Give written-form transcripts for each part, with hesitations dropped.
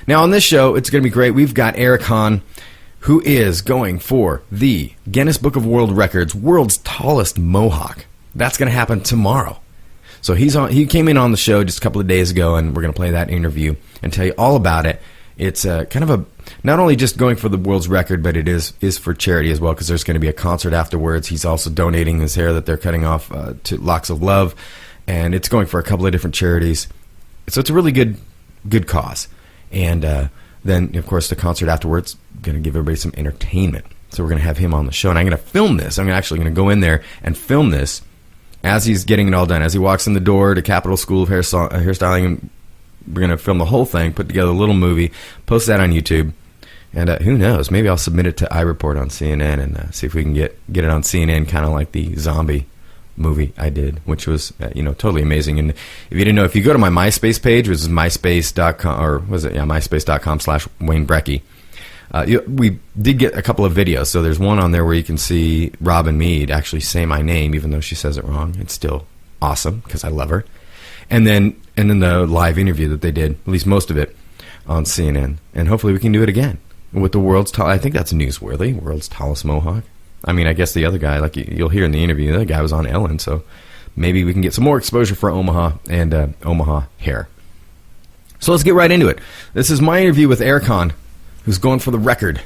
Now, on this show, it's going to be great. We've got Eric Hahn, who is going for the Guinness Book of World Records, world's tallest mohawk. That's going to happen tomorrow. So he came in on the show just a couple of days ago, and we're going to play that interview and tell you all about it. It's kind of a not only just going for the world's record, but it is for charity as well, because there's going to be a concert afterwards. He's also donating his hair that they're cutting off to Locks of Love, and it's going for a couple of different charities. So it's a really good cause. And then, of course, the concert afterwards going to give everybody some entertainment. So we're going to have him on the show, and I'm going to film this. I'm actually going to go in there and film this as he's getting it all done. As he walks in the door to Capital School of Hairstyling, and we're going to film the whole thing, put together a little movie, post that on YouTube, and who knows, maybe I'll submit it to iReport on CNN and see if we can get it on CNN, kind of like the zombie movie I did, which was totally amazing. And if you didn't know, if you go to my MySpace page, which is myspace.com, or was it myspace.com/Wayne Brekke, we did get a couple of videos. So there's one on there where you can see Robin Meade actually say my name, even though she says it wrong. It's still awesome because I love her. And then the live interview that they did, at least most of it, on CNN. And hopefully we can do it again with the world's tall. I think that's newsworthy, world's tallest mohawk. I mean, I guess the other guy, like you'll hear in the interview, the other guy was on Ellen, so maybe we can get some more exposure for Omaha and Omaha hair. So let's get right into it. This is my interview with Eric Hahn, who's going for the record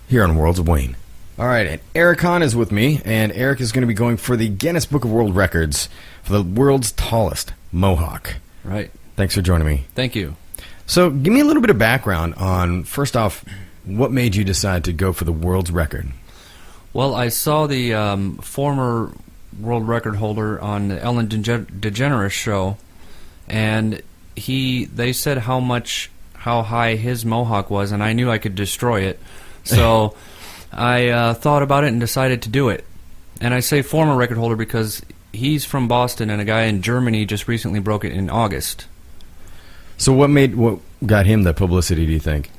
here on Worlds of Wayne. All right, and Eric Hahn is with me, and Eric is going to be going for the Guinness Book of World Records for the world's tallest mohawk. Right. Thanks for joining me. Thank you. So give me a little bit of background on, first off, what made you decide to go for the world's record? Well, I saw the former world record holder on the Ellen DeGeneres show, and they said how high his mohawk was, and I knew I could destroy it. So I thought about it and decided to do it. And I say former record holder because he's from Boston, and a guy in Germany just recently broke it in August. So what got him the publicity, do you think?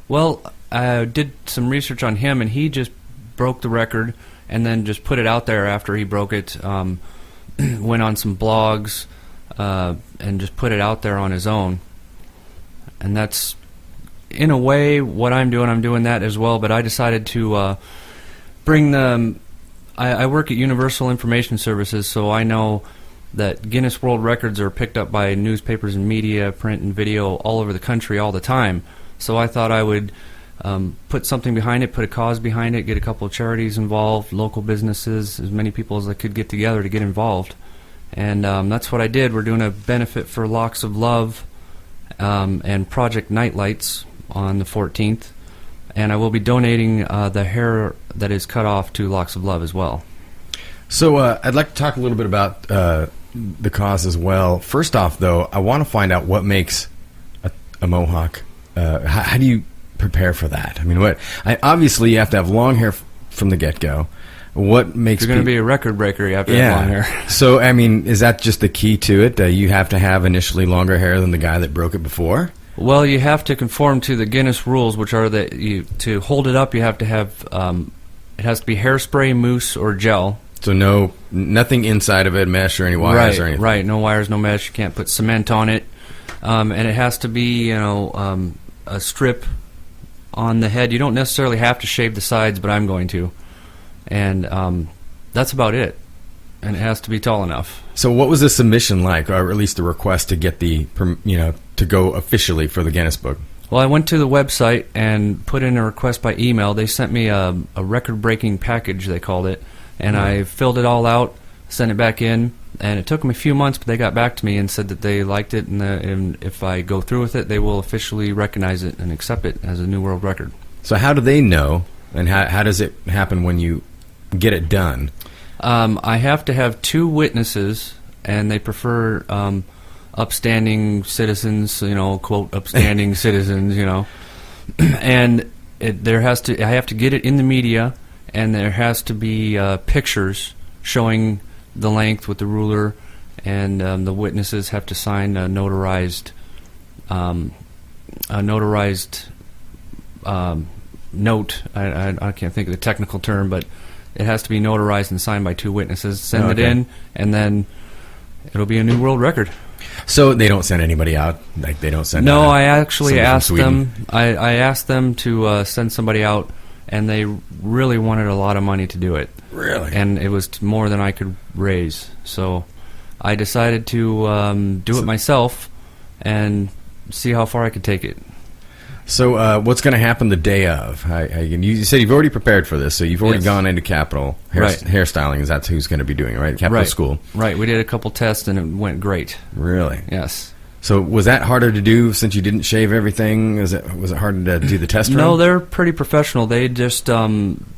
Well, I did some research on him, and he just broke the record and then just put it out there after he broke it. Went on some blogs and just put it out there on his own. And that's, in a way, what I'm doing. I'm doing that as well, but I decided to bring them. I work at Universal Information Services, so I know that Guinness World Records are picked up by newspapers and media, print and video all over the country all the time. So I thought I would put something behind it, put a cause behind it, get a couple of charities involved, local businesses, as many people as I could get together to get involved. And that's what I did. We're doing a benefit for Locks of Love and Project Nightlights on the 14th. And I will be donating the hair that is cut off to Locks of Love as well. So I'd like to talk a little bit about the cause as well. First off, though, I want to find out what makes a mohawk. How do you prepare for that? I mean, obviously you have to have long hair from the get-go. What makes you're going to be a record breaker? You have to have long hair. So, I mean, is that just the key to it? You have to have initially longer hair than the guy that broke it before? Well, you have to conform to the Guinness rules, which are that to hold it up, you have to have it has to be hairspray, mousse, or gel. So nothing inside of it, mesh or any wires or anything. Right, no wires, no mesh. You can't put cement on it, and it has to be a strip on the head. You don't necessarily have to shave the sides, but I'm going to, and that's about it. And it has to be tall enough. So what was the submission like, or at least the request to get to go officially for the Guinness Book? Well, I went to the website and put in a request by email. They sent me a record-breaking package, they called it, and I filled it all out, sent it back in, and it took them a few months, but they got back to me and said that they liked it, and if I go through with it, they will officially recognize it and accept it as a new world record. So how do they know, and how does it happen when you get it done? I have to have 2 witnesses, and they prefer upstanding citizens, quote, upstanding citizens, and I have to get it in the media, and there has to be pictures showing the length with the ruler, and the witnesses have to sign a notarized note. I can't think of the technical term, but it has to be notarized and signed by 2 witnesses. Send it in, and then it'll be a new world record. So they don't send anybody out? Like they don't send No, out I actually somebody from asked Sweden? them. I asked them to send somebody out, and they really wanted a lot of money to do it. Really? And it was more than I could raise. So I decided to do it myself and see how far I could take it. So what's going to happen the day of? You said you've already prepared for this, so you've already Yes. gone into Capitol. Right. Hairstyling, is that's who's going to be doing it, right? Capitol Right. School. Right. We did a couple tests, and it went great. Really? Yes. So was that harder to do since you didn't shave everything? Was it harder to do the test run? No, they're pretty professional. They just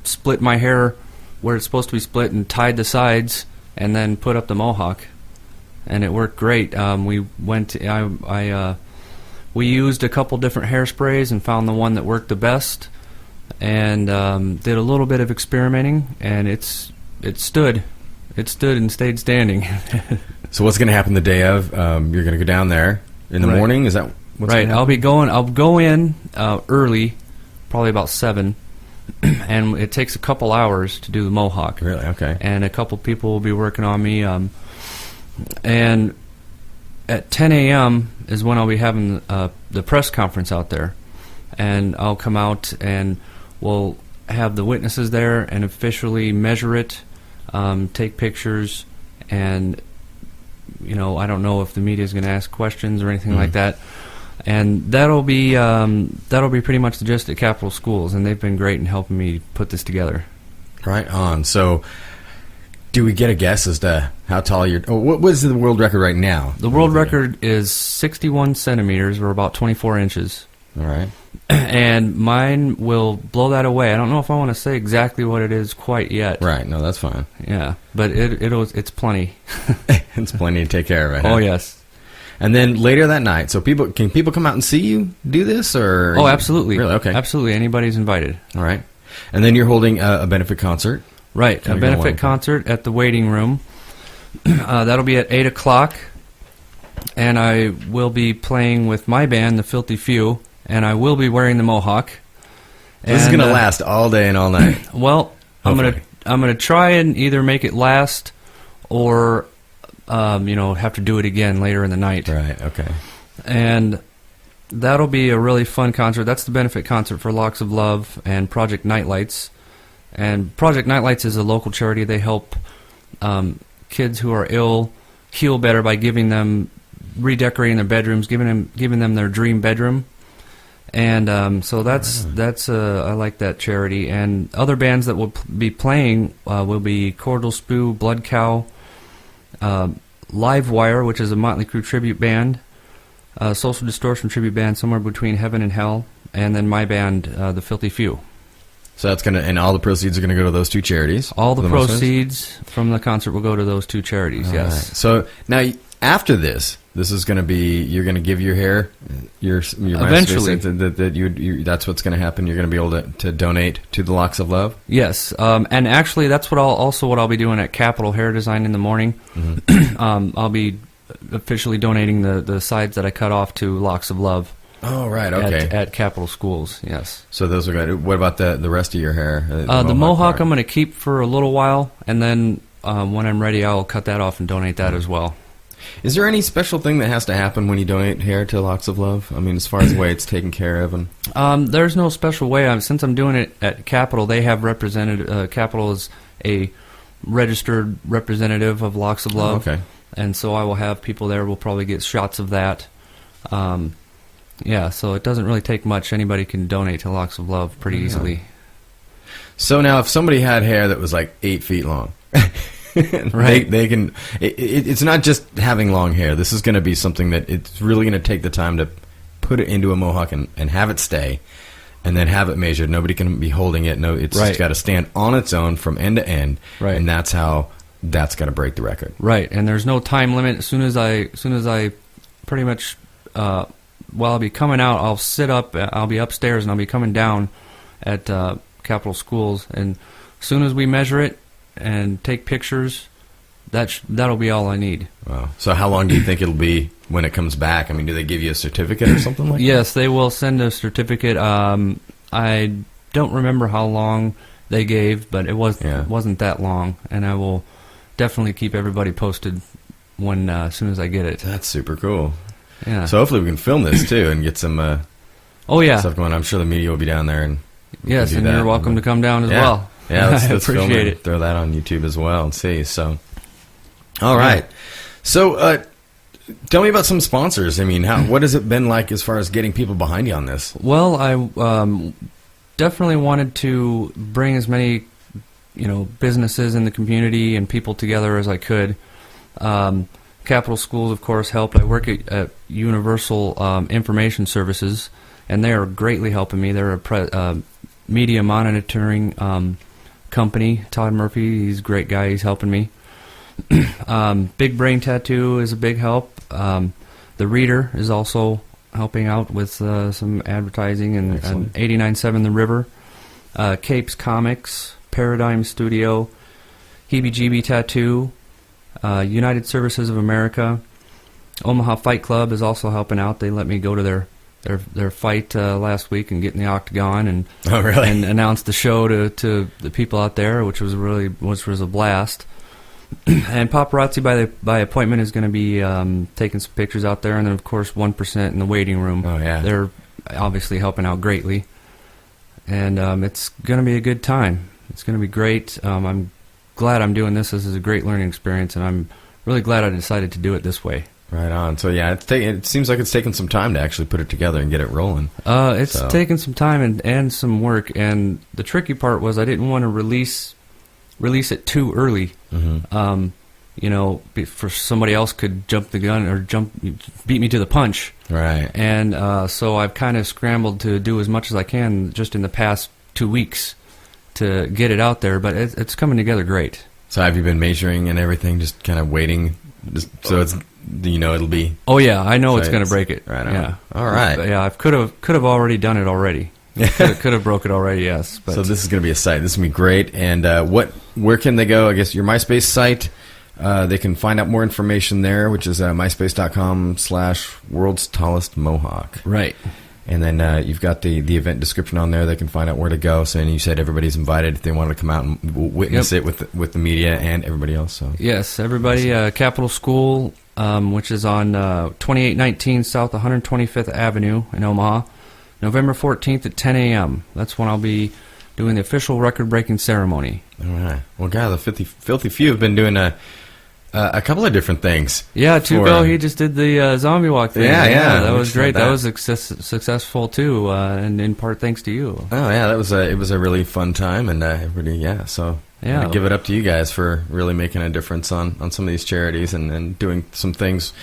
split my hair where it's supposed to be split and tied the sides, and then put up the mohawk, and it worked great. We used a couple different hairsprays and found the one that worked the best, and did a little bit of experimenting, and it stood and stayed standing. So what's going to happen the day of? You're going to go down there in the Right. morning? Is that what's Right. gonna happen? I'll go in early, probably about 7, and it takes a couple hours to do the mohawk. Really? Okay. And a couple people will be working on me. And at 10 a.m. is when I'll be having the press conference out there, and I'll come out and we'll have the witnesses there and officially measure it, take pictures, and I don't know if the media is going to ask questions or anything like that. And that'll be pretty much the gist at Capitol Schools, and they've been great in helping me put this together. Right on. So do we get a guess as to how tall you're... Oh, what is the world record right now? The world record is 61 centimeters, or about 24 inches. All right. And mine will blow that away. I don't know if I want to say exactly what it is quite yet. Right. No, that's fine. Yeah, but it's plenty. It's plenty to take care of, right? Oh, yes. And then later that night, so can people come out and see you do this, or? Oh, absolutely. Really? Okay. Absolutely. Anybody's invited. All right. And then you're holding a benefit concert. Right. Kinda A going benefit on. concert at the waiting room. That'll be at 8 o'clock. And I will be playing with my band, The Filthy Few, and I will be wearing the mohawk. This is going to last all day and all night. Well, I'm Hopefully. gonna try and either make it last, or have to do it again later in the night. Right. Okay. And that'll be a really fun concert. That's the benefit concert for Locks of Love and Project Nightlights. And Project Nightlights is a local charity. They help kids who are ill heal better by redecorating their bedrooms, giving them their dream bedroom. And so that's I like that charity. And other bands that will be playing will be Cordal Spew, Blood Cow, Livewire, which is a Motley Crue tribute band, Social Distortion tribute band, Somewhere Between Heaven and Hell, and then my band, The Filthy Few. So that's and all the proceeds are going to go to those two charities. All the for most of us? proceeds from the concert will go to those two charities. All Yes. right. So now after this is going to be, you're going to give your hair, your Eventually. that's what's going to happen. You're going to be able to donate to the Locks of Love. Yes, and actually, that's what I'll be doing at Capitol Hair Design in the morning. I'll be officially donating the sides that I cut off to Locks of Love. Oh, right. Okay. At Capitol Schools. Yes. So those are good. What about the rest of your hair? The mohawk part? I'm going to keep for a little while, and then when I'm ready, I'll cut that off and donate that as well. Is there any special thing that has to happen when you donate hair to Locks of Love? I mean, as far as the way it's taken care of, and There's no special way. Since I'm doing it at Capitol, they have represented. Capitol is a registered representative of Locks of Love. okay. And so I will have people there. We'll probably get shots of that. So it doesn't really take much. Anybody can donate to Locks of Love pretty easily. So now, if somebody had hair that was like 8 feet long, Right. they can. It's not just having long hair. This is going to be something that it's really going to take the time to put it into a mohawk and have it stay, and then have it measured. Nobody can be holding it. No, it's Right. got to stand on its own from end to end, Right. and that's going to break the record. Right, and there's no time limit. As soon as I pretty much, while I'll be coming out, I'll sit up. I'll be upstairs, and I'll be coming down at Capitol Schools. And as soon as we measure it and take pictures, that'll be all I need. Wow. So how long do you think it'll be when it comes back? I mean, do they give you a certificate or something like that? Yes, they will send a certificate. I don't remember how long they gave, but it wasn't that long, and I will definitely keep everybody posted as soon as I get it. That's super cool. Yeah. So hopefully we can film this too and get some Oh yeah. stuff going. I'm sure the media will be down there, and we Yes, can do and that. you're welcome to come down as Yeah. well. Yeah, let's film appreciate it. it. Throw that on YouTube as well and see. So, all right. So, tell me about some sponsors. I mean, what has it been like as far as getting people behind you on this? Well, I definitely wanted to bring as many, businesses in the community and people together as I could. Capital Schools, of course, helped. I work at Universal Information Services, and they are greatly helping me. They're a media monitoring company. Todd Murphy, he's a great guy. He's helping me. Big Brain Tattoo is a big help. The Reader is also helping out with some advertising, and 89.7 The River. Capes Comics, Paradigm Studio, Heebie Jeebie Tattoo, United Services of America. Omaha Fight Club is also helping out. They let me go to their fight last week and get in the octagon and and announce the show to the people out there, which was a blast. And Paparazzi by appointment is going to be taking some pictures out there, and then of course 1% in the waiting room. Oh yeah, they're obviously helping out greatly, and it's going to be a good time. It's going to be great. I'm glad I'm doing this. This is a great learning experience, and I'm really glad I decided to do it this way. Right on. So yeah, it seems like it's taken some time to actually put it together and get it rolling. It's taken some time and some work, and the tricky part was I didn't want to release it too early. Mm-hmm. For somebody else could jump the gun or beat me to the punch. Right. And so I've kind of scrambled to do as much as I can just in the past 2 weeks to get it out there, but it's coming together great. So have you been measuring and everything, just kind of waiting, so it's it'll be? Oh yeah, I know it's going to break it. Right on. Yeah. All right. Yeah, I could have already done it already. Could have broke it already, yes. But. So this is going to be a site. This is going to be great. And where can they go? I guess your MySpace site. They can find out more information there, which is myspace.com/world's tallest mohawk. Right. And then you've got the event description on there. They can find out where to go. So, and you said everybody's invited if they want to come out and witness it with the media and everybody else. So yes, everybody. Capital School, which is on 2819 South 125th Avenue in Omaha. November 14th at 10 a.m. That's when I'll be doing the official record-breaking ceremony. All right. Well, God, the Filthy Few have been doing a couple of different things. Yeah, Tuco, he just did the zombie walk thing. Yeah. That was great. That was successful, too, and in part thanks to you. Oh, yeah, it was a really fun time, and everybody, so... Yeah, give it up to you guys for really making a difference on some of these charities and doing some things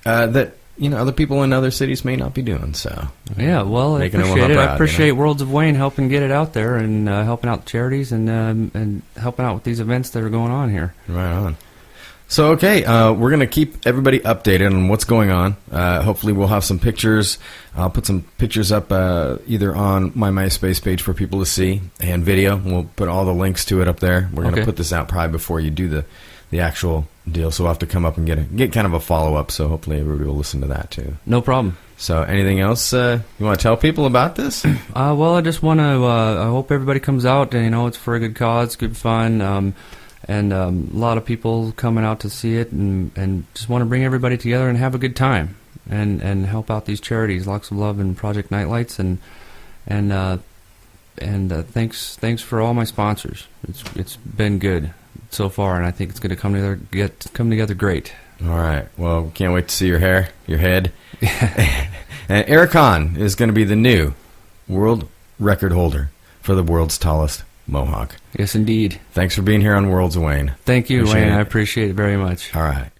that... other people in other cities may not be doing. So yeah, well, I appreciate it. I appreciate Worlds of Wayne helping get it out there and helping out charities and helping out with these events that are going on here. Right on. So okay, we're gonna keep everybody updated on what's going on. Hopefully, we'll have some pictures. I'll put some pictures up either on my MySpace page for people to see and video. We'll put all the links to it up there. We're gonna put this out probably before you do the actual deal, so we'll have to come up and get kind of a follow-up, so hopefully everybody will listen to that too. No problem. So anything else you want to tell people about this? Well, I just want to I hope everybody comes out, and it's for a good cause, good fun, and a lot of people coming out to see it, and just want to bring everybody together and have a good time and help out these charities. Lots of love in Project Nightlights, and thanks for all my sponsors. It's been good so far, and I think it's going to come together great. All right. Well, can't wait to see your head. And Eric Hahn is going to be the new world record holder for the world's tallest mohawk. Yes, indeed. Thanks for being here on Worlds of Wayne. Thank you, Wayne. I appreciate it very much. All right.